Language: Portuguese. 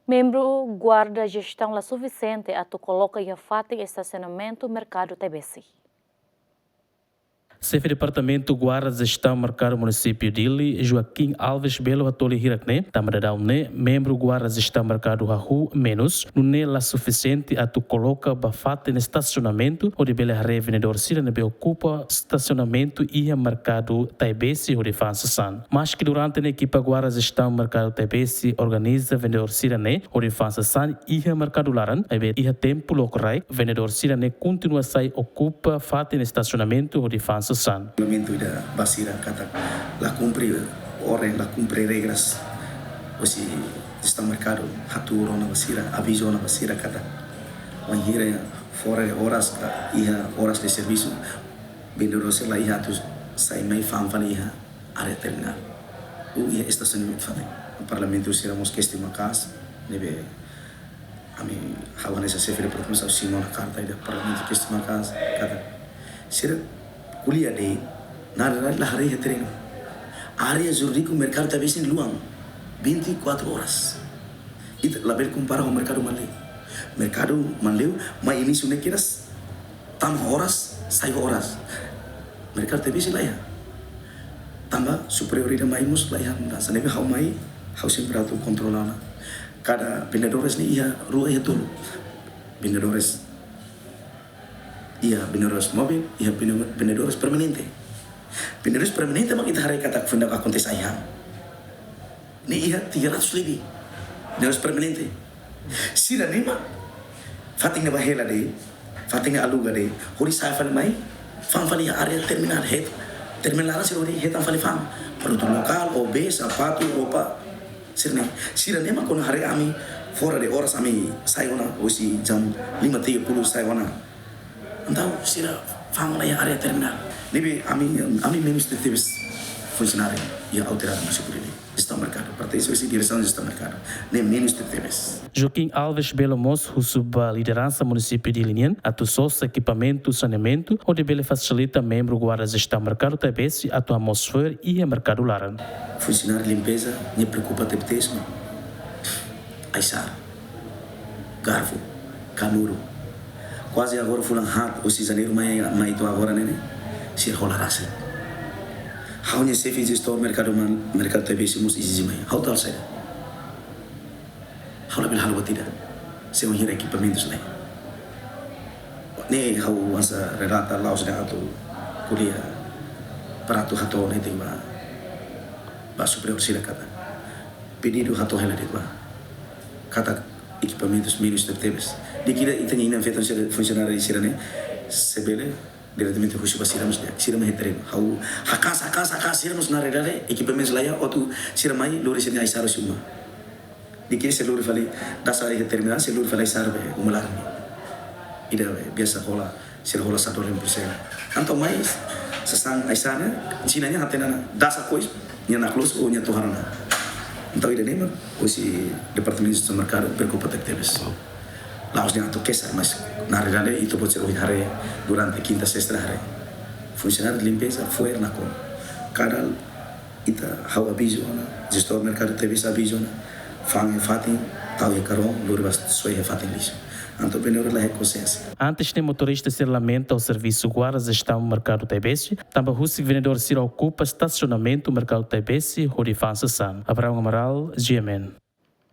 Membro guarda gestão lá suficiente a tu coloca e afata estacionamento mercado TBC. Chefe Departamento Guarda Gestão Mercado Município Dili, Joaquim Alves Belo Atoli Hirakne, Tamadadaune, membro Guarda Gestão Mercado Rahu, menos, não é lá suficiente a tu coloca bafate no estacionamento, onde bele hare vendedor sira nebe ocupa estacionamento e mercado Taibesi onde faz san. Mas que durante a equipa Guarda Gestão Mercado Taibesi organiza vendedor sira ne, onde faz san e mercado laran, e tempo locrai, vendedor sira ne continua sai ocupa fate no estacionamento onde faz san. Regulamento da Basira kata la cumpre regras osi está mercado haturo na Basira aviso na Basira kata wanhira fora de horas horas de serviço vendedores lá ia tu sai mai fan ia área terminal o ia estacionamento fane o parlamento seramos que estima casa nebe ami hawan essa chefe de promoção sino na carta da parlamento que estima casa kata sira kuliah de nada lah hari treino área jurídico mercado talvez em luang 24 horas itu label compara com mercado maleu mas ini sudah kiras tambah horas sai horas mercado talvez lah ya tambah superioridade mai mus lah ya dan sanebe hau mai hau sempre auto controlana cada vendedores ni ia rua ia tuh vendedores vendedores móvel e vendedores permanente. Vendedores permanente mak kita hari kata fundak akontes ayam. Ni 300 lebih. Vendedores permanente. Sira ni mak fating na bahela de, fating na aluga de, hori saya fali mai, fang fali area terminal het. Terminal sira hori hetan fali fang. Produk lokal, OB, sapato, roupa. Sira ni mak kono hari ami fora de horas ami sayona osi jam 5:30 sayona. Então, sira fang na area terminal. Nibi ami menos de tives funcionário e alterar mais por ele. Está marcado. Para isso essa direção está marcada. Nem menos de tives. Joaquim Alves Belo Moço, a liderança município de Linhen, atuou equipamento saneamento, onde ele facilita membro guarda gestão mercado TBS, a atmosfera e a mercado laran. Funcionário de limpeza, me preocupa TBS, Aisar, Garfo, Canuro. Quase agora fulan hat o janeiro mai itu agora né sir holarase haunya chefe de store mercado TBC mus izi mai hau tal saya hau labil hal tidak seu hira equipamentos lain ne hau asa relata laos da atu kuliah peratu hato ne tema ba superior sila kata pedido hato hela de kata equipamentos menos de TBS. Dikira itanya ina fetan funcionário de sirane sebele diretamente husu basiramos dia sirama hetereno hau hakas siramos na redare equipamentos laya otu siramai lori sini aisaro suma dikira seluri fali dasa terminal seluri fali sarbe umularni ida biasa hola satu 100%. Anto mais sesang aisana sinanya hatena dasa kois nyana close o nya tuharana. Então ele nem esse departamento de mercado preocupa TBS. Lá os dias kesar, mas na realidade itu pode ser hari durante quinta sexta hari. Funcionário de limpeza foi na com. Cada ita hawa aviso na gestor mercado TBS aviso na fang fatin tau e caron luribas soi fatin lixo. Anto benor la consciência. Antes de motorista se lamenta o serviço guarda gestão mercado TBS, também o vendedor se ocupa estacionamento mercado TBS, onde faz san. Abraão Amaral, GMN.